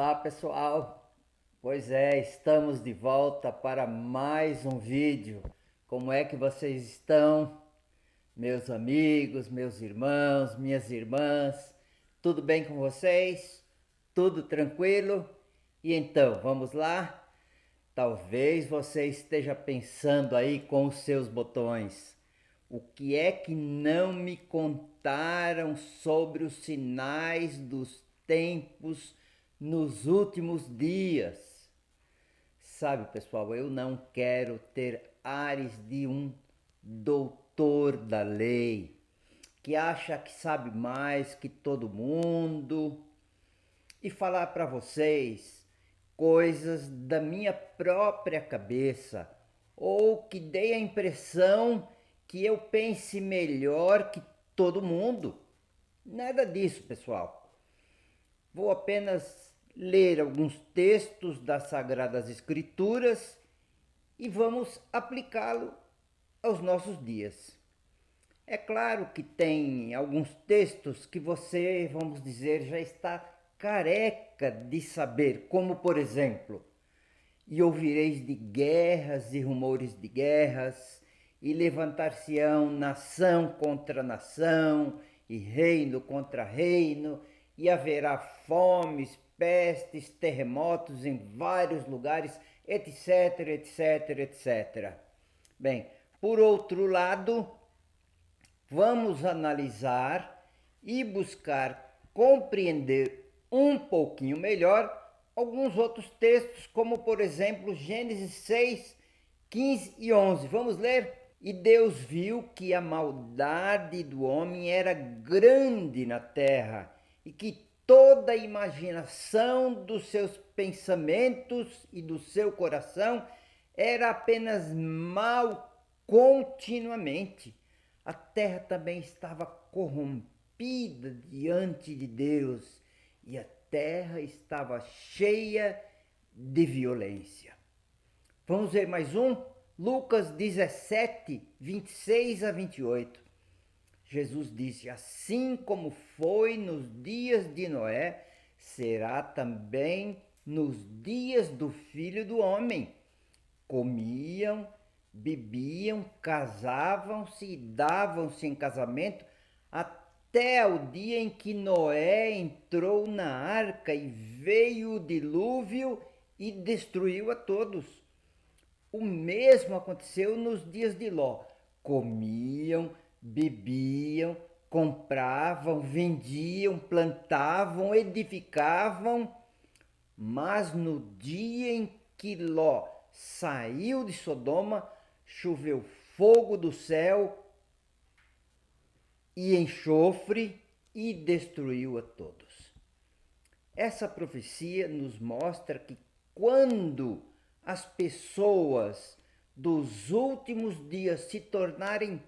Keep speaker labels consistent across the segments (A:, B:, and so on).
A: Olá pessoal, pois é, estamos de volta para mais um vídeo. Como é que vocês estão, meus amigos, meus irmãos, minhas irmãs? Tudo bem com vocês? Tudo tranquilo? E então, vamos lá? Talvez você esteja pensando aí com os seus botões. O que é que não me contaram sobre os sinais dos tempos nos últimos dias? Sabe, pessoal, eu não quero ter ares de um doutor da lei que acha que sabe mais que todo mundo e falar para vocês coisas da minha própria cabeça ou que dê a impressão que eu pense melhor que todo mundo. Nada disso, pessoal. Vou apenas ler alguns textos das Sagradas Escrituras e vamos aplicá-lo aos nossos dias. É claro que tem alguns textos que você, vamos dizer, já está careca de saber, como por exemplo, e ouvireis de guerras e rumores de guerras, e levantar-se-ão nação contra nação, e reino contra reino, e haverá fomes, pestes, terremotos em vários lugares, etc, etc, etc. Bem, por outro lado, vamos analisar e buscar compreender um pouquinho melhor alguns outros textos, como por exemplo Gênesis 6, 15 e 11. Vamos ler? E Deus viu que a maldade do homem era grande na terra e que toda a imaginação dos seus pensamentos e do seu coração era apenas mal continuamente. A terra também estava corrompida diante de Deus e a terra estava cheia de violência. Vamos ver mais um? Lucas 17, 26 a 28. Jesus disse: assim como foi nos dias de Noé, será também nos dias do Filho do Homem. Comiam, bebiam, casavam-se e davam-se em casamento até o dia em que Noé entrou na arca e veio o dilúvio e destruiu a todos. O mesmo aconteceu nos dias de Ló. Comiam, bebiam, compravam, vendiam, plantavam, edificavam, mas no dia em que Ló saiu de Sodoma, choveu fogo do céu e enxofre e destruiu a todos. Essa profecia nos mostra que quando as pessoas dos últimos dias se tornarem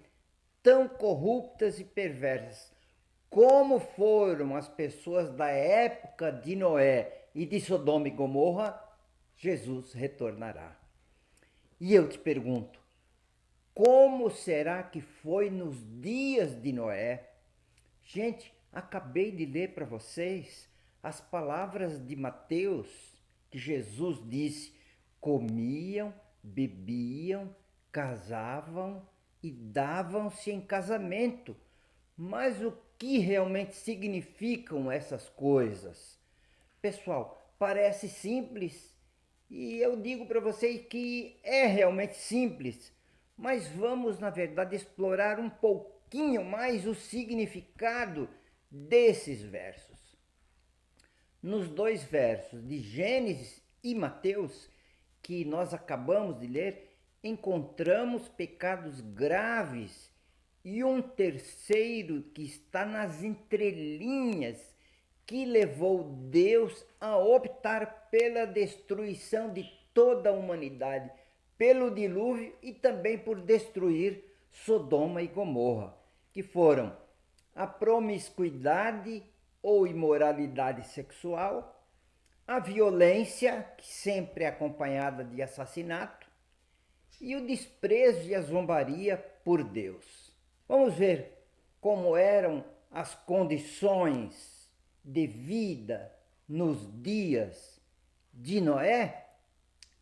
A: tão corruptas e perversas como foram as pessoas da época de Noé e de Sodoma e Gomorra, Jesus retornará. E eu te pergunto, como será que foi nos dias de Noé? Gente, acabei de ler para vocês as palavras de Mateus, que Jesus disse: comiam, bebiam, casavam e davam-se em casamento. Mas o que realmente significam essas coisas? Pessoal, parece simples e eu digo para vocês que é realmente simples, mas vamos na verdade explorar um pouquinho mais o significado desses versos. Nos dois versos de Gênesis e Mateus, que nós acabamos de ler, encontramos pecados graves e um terceiro que está nas entrelinhas, que levou Deus a optar pela destruição de toda a humanidade, pelo dilúvio e também por destruir Sodoma e Gomorra, que foram a promiscuidade ou imoralidade sexual, a violência, que sempre é acompanhada de assassinato, e o desprezo e a zombaria por Deus. Vamos ver como eram as condições de vida nos dias de Noé,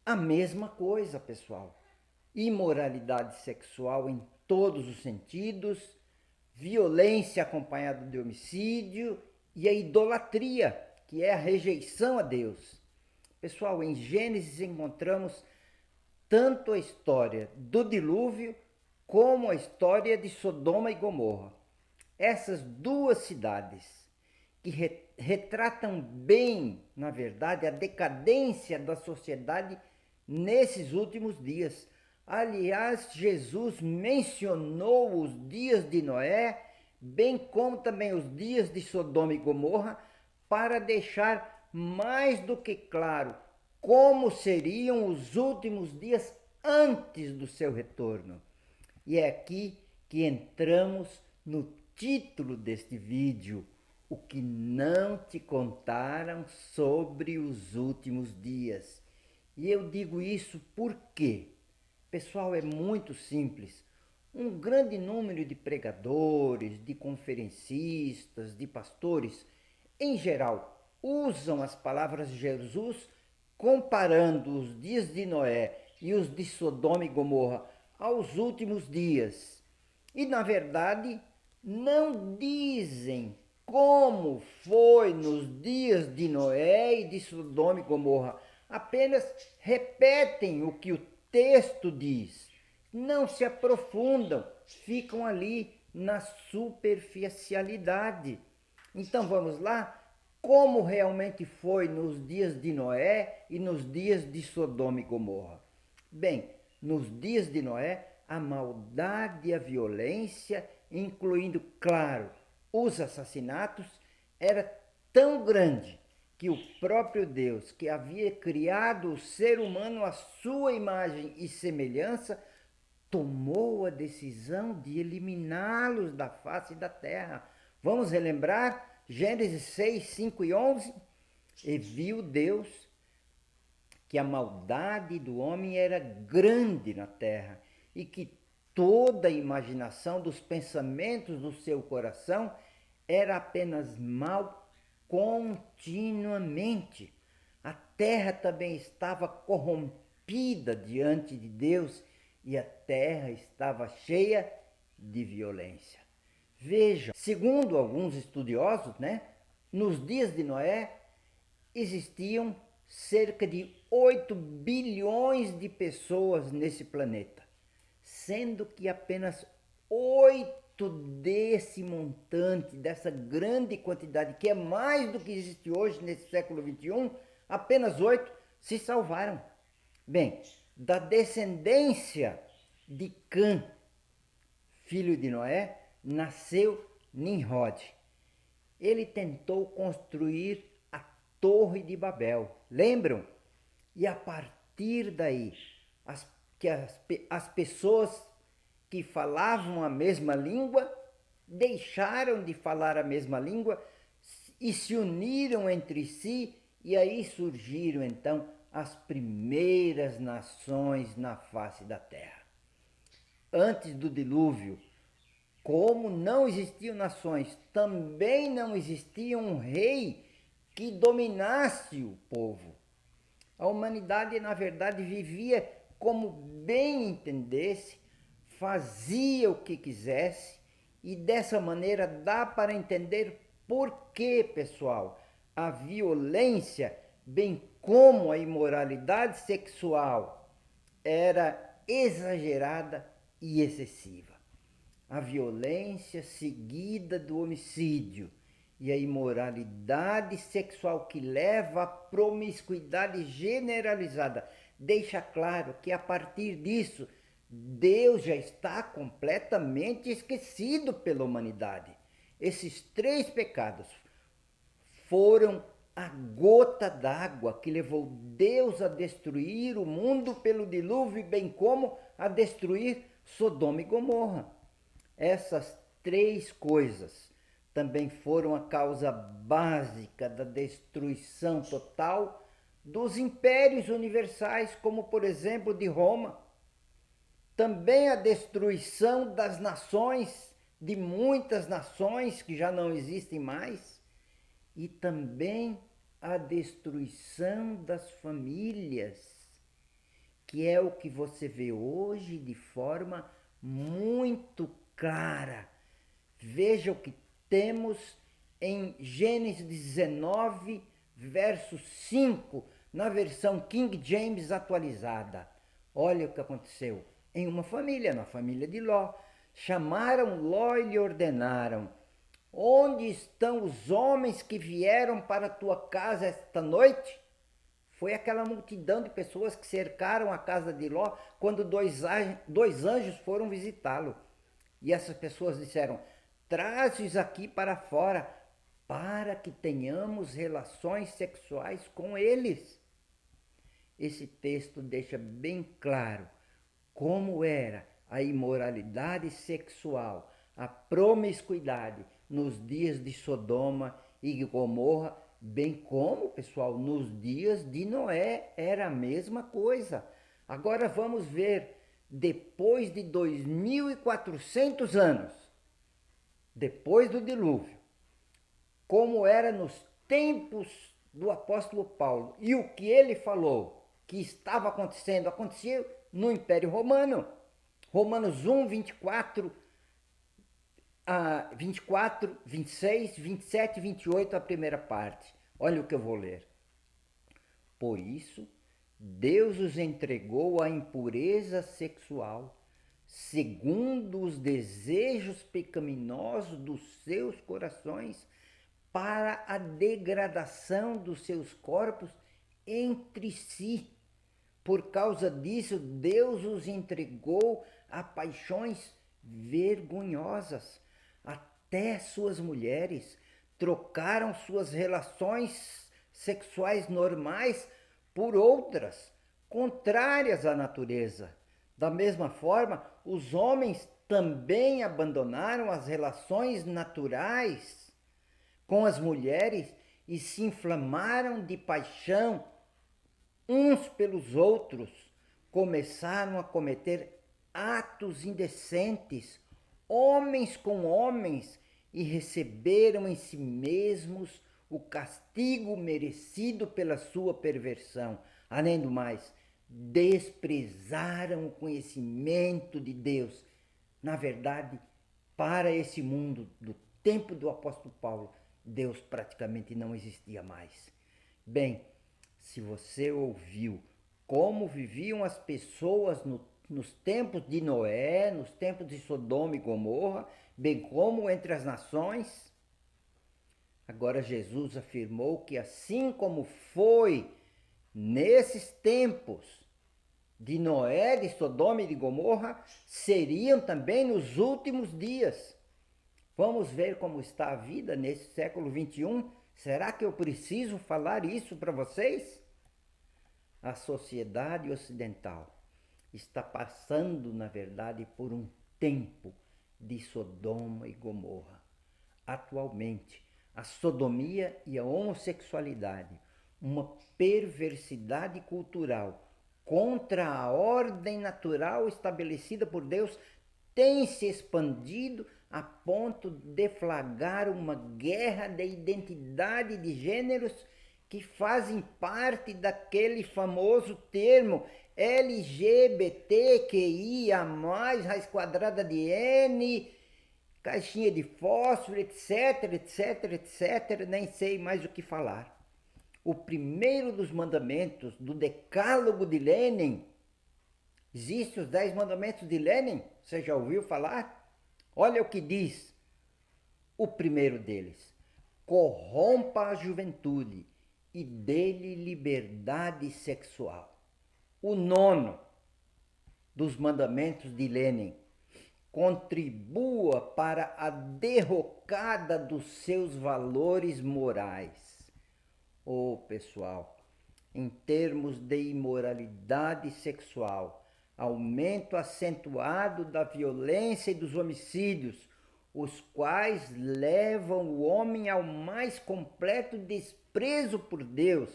A: a mesma coisa, pessoal. Imoralidade sexual em todos os sentidos, violência acompanhada de homicídio e a idolatria, que é a rejeição a Deus. Pessoal, em Gênesis encontramos tanto a história do dilúvio como a história de Sodoma e Gomorra. Essas duas cidades que retratam bem, na verdade, a decadência da sociedade nesses últimos dias. Aliás, Jesus mencionou os dias de Noé, bem como também os dias de Sodoma e Gomorra, para deixar mais do que claro como seriam os últimos dias antes do seu retorno. E é aqui que entramos no título deste vídeo: o que não te contaram sobre os últimos dias. E eu digo isso porque, pessoal, é muito simples. Um grande número de pregadores, de conferencistas, de pastores, em geral, usam as palavras de Jesus comparando os dias de Noé e os de Sodoma e Gomorra aos últimos dias. E, na verdade, não dizem como foi nos dias de Noé e de Sodoma e Gomorra. Apenas repetem o que o texto diz. Não se aprofundam, ficam ali na superficialidade. Então vamos lá? Como realmente foi nos dias de Noé e nos dias de Sodoma e Gomorra? Bem, nos dias de Noé, a maldade e a violência, incluindo, claro, os assassinatos, era tão grande que o próprio Deus, que havia criado o ser humano à sua imagem e semelhança, tomou a decisão de eliminá-los da face da terra. Vamos relembrar Gênesis 6, 5 e 11? E viu Deus que a maldade do homem era grande na terra e que toda a imaginação dos pensamentos do seu coração era apenas mal continuamente. A terra também estava corrompida diante de Deus e a terra estava cheia de violência. Veja, segundo alguns estudiosos, nos dias de Noé existiam cerca de 8 bilhões de pessoas nesse planeta, sendo que apenas 8 desse montante, dessa grande quantidade, que é mais do que existe hoje nesse século XXI, apenas 8 se salvaram. Bem, da descendência de Cã, filho de Noé, nasceu Nimrod. Ele tentou construir a Torre de Babel, lembram? E a partir daí, as pessoas que falavam a mesma língua deixaram de falar a mesma língua e se uniram entre si, e aí surgiram então as primeiras nações na face da terra. Antes do dilúvio, como não existiam nações, também não existia um rei que dominasse o povo. A humanidade, na verdade, vivia como bem entendesse, fazia o que quisesse, e dessa maneira dá para entender por que, pessoal, a violência, bem como a imoralidade sexual, era exagerada e excessiva. A violência seguida do homicídio e a imoralidade sexual que leva à promiscuidade generalizada deixa claro que a partir disso Deus já está completamente esquecido pela humanidade. Esses 3 pecados foram a gota d'água que levou Deus a destruir o mundo pelo dilúvio, bem como a destruir Sodoma e Gomorra. Essas 3 coisas também foram a causa básica da destruição total dos impérios universais, como por exemplo de Roma. Também a destruição das nações, de muitas nações que já não existem mais. E também a destruição das famílias, que é o que você vê hoje de forma muito clara. Veja o que temos em Gênesis 19, verso 5, na versão King James atualizada. Olha o que aconteceu em uma família, na família de Ló. Chamaram Ló e lhe ordenaram: onde estão os homens que vieram para a tua casa esta noite? Foi aquela multidão de pessoas que cercaram a casa de Ló quando dois anjos foram visitá-lo. E essas pessoas disseram: traze-os aqui para fora, para que tenhamos relações sexuais com eles. Esse texto deixa bem claro como era a imoralidade sexual, a promiscuidade nos dias de Sodoma e Gomorra, bem como, pessoal, nos dias de Noé era a mesma coisa. Agora vamos ver, depois de 2400 anos, depois do dilúvio, como era nos tempos do apóstolo Paulo e o que ele falou que estava acontecendo, acontecia no Império Romano. Romanos 1, 24, 26, 27 e 28, a primeira parte. Olha o que eu vou ler. Por isso, Deus os entregou à impureza sexual, segundo os desejos pecaminosos dos seus corações, para a degradação dos seus corpos entre si. Por causa disso, Deus os entregou a paixões vergonhosas. Até suas mulheres trocaram suas relações sexuais normais por outras, contrárias à natureza. Da mesma forma, os homens também abandonaram as relações naturais com as mulheres e se inflamaram de paixão uns pelos outros, começaram a cometer atos indecentes, homens com homens, e receberam em si mesmos o castigo merecido pela sua perversão. Além do mais, desprezaram o conhecimento de Deus. Na verdade, para esse mundo do tempo do apóstolo Paulo, Deus praticamente não existia mais. Bem, se você ouviu como viviam as pessoas nos tempos de Noé, nos tempos de Sodoma e Gomorra, bem como entre as nações, agora Jesus afirmou que assim como foi nesses tempos de Noé, de Sodoma e de Gomorra, seriam também nos últimos dias. Vamos ver como está a vida nesse século 21? Será que eu preciso falar isso para vocês? A sociedade ocidental está passando, na verdade, por um tempo de Sodoma e Gomorra. Atualmente, a sodomia e a homossexualidade, uma perversidade cultural contra a ordem natural estabelecida por Deus, tem se expandido a ponto de deflagrar uma guerra de identidade de gêneros que fazem parte daquele famoso termo LGBTQIA+, raiz quadrada de N, caixinha de fósforo, etc, etc, etc, nem sei mais o que falar. O primeiro dos mandamentos do Decálogo de Lenin, existem os 10 mandamentos de Lenin, você já ouviu falar? Olha o que diz o primeiro deles: corrompa a juventude e dê-lhe liberdade sexual. O nono dos mandamentos de Lenin: contribua para a derrocada dos seus valores morais. Pessoal, em termos de imoralidade sexual, aumento acentuado da violência e dos homicídios, os quais levam o homem ao mais completo desprezo por Deus.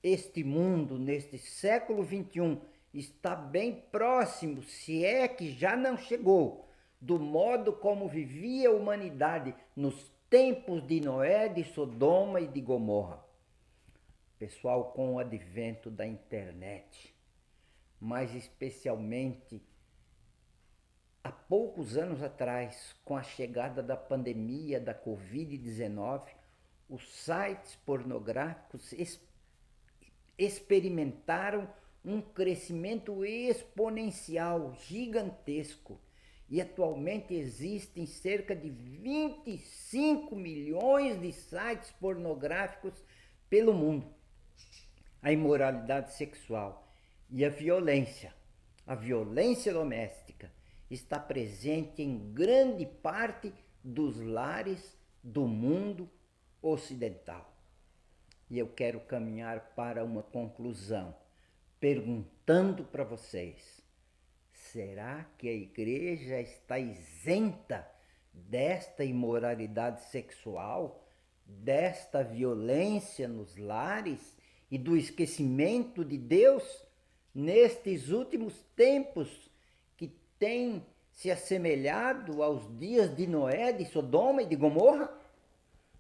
A: Este mundo, neste século 21, está bem próximo, se é que já não chegou, do modo como vivia a humanidade nos tempos de Noé, de Sodoma e de Gomorra. Pessoal, com o advento da internet, mais especialmente há poucos anos atrás, com a chegada da pandemia da Covid-19, os sites pornográficos experimentaram um crescimento exponencial, gigantesco. E atualmente existem cerca de 25 milhões de sites pornográficos pelo mundo. A imoralidade sexual e a violência doméstica, está presente em grande parte dos lares do mundo ocidental. E eu quero caminhar para uma conclusão, perguntando para vocês: será que a igreja está isenta desta imoralidade sexual, desta violência nos lares e do esquecimento de Deus nestes últimos tempos que tem se assemelhado aos dias de Noé, de Sodoma e de Gomorra?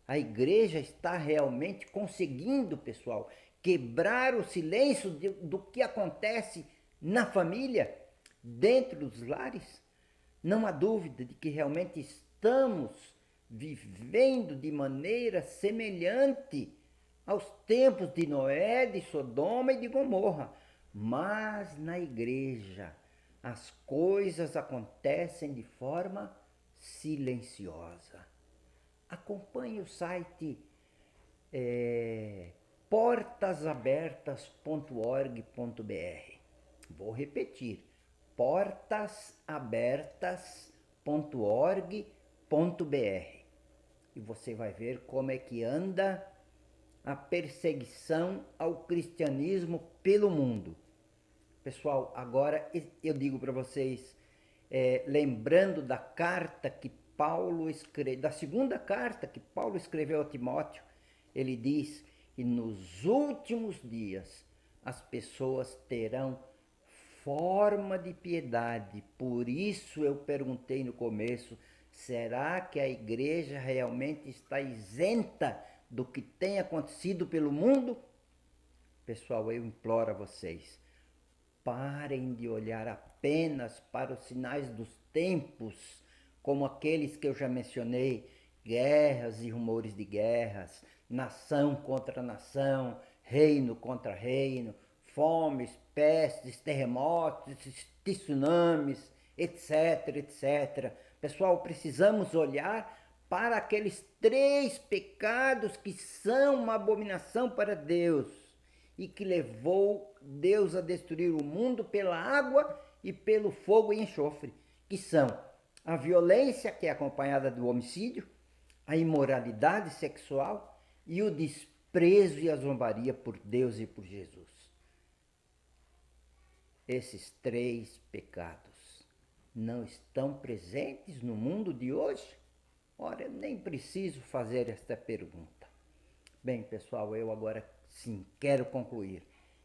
A: A igreja está realmente conseguindo, pessoal, quebrar o silêncio do que acontece na família, dentro dos lares? Não há dúvida de que realmente estamos vivendo de maneira semelhante aos tempos de Noé, de Sodoma e de Gomorra. Mas na igreja as coisas acontecem de forma silenciosa. Acompanhe o site portasabertas.org.br. Vou repetir, portasabertas.org.br. E você vai ver como é que anda a perseguição ao cristianismo pelo mundo. Pessoal, agora eu digo para vocês, lembrando da carta que Paulo escreveu, da segunda carta que Paulo escreveu a Timóteo, ele diz que nos últimos dias as pessoas terão forma de piedade. Por isso eu perguntei no começo, será que a igreja realmente está isenta do que tem acontecido pelo mundo? Pessoal, eu imploro a vocês, parem de olhar apenas para os sinais dos tempos, como aqueles que eu já mencionei, guerras e rumores de guerras, nação contra nação, reino contra reino, fomes, pestes, terremotos, tsunamis, etc, etc. Pessoal, precisamos olhar para aqueles 3 pecados que são uma abominação para Deus e que levou Deus a destruir o mundo pela água e pelo fogo e enxofre, que são a violência, que é acompanhada do homicídio, a imoralidade sexual e o desprezo e a zombaria por Deus e por Jesus. Esses 3 pecados não estão presentes no mundo de hoje? Ora, eu nem preciso fazer esta pergunta. Bem, pessoal, eu agora sim quero concluir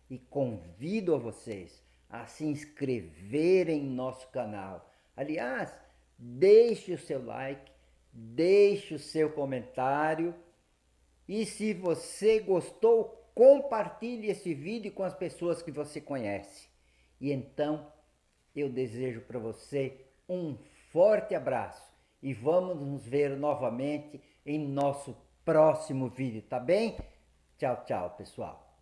A: e convido a vocês a se inscreverem em nosso canal. Aliás, deixe o seu like, deixe o seu comentário e se você gostou, compartilhe esse vídeo com as pessoas que você conhece. E então, eu desejo para você um forte abraço e vamos nos ver novamente em nosso próximo vídeo, tá bem? Tchau, tchau, pessoal.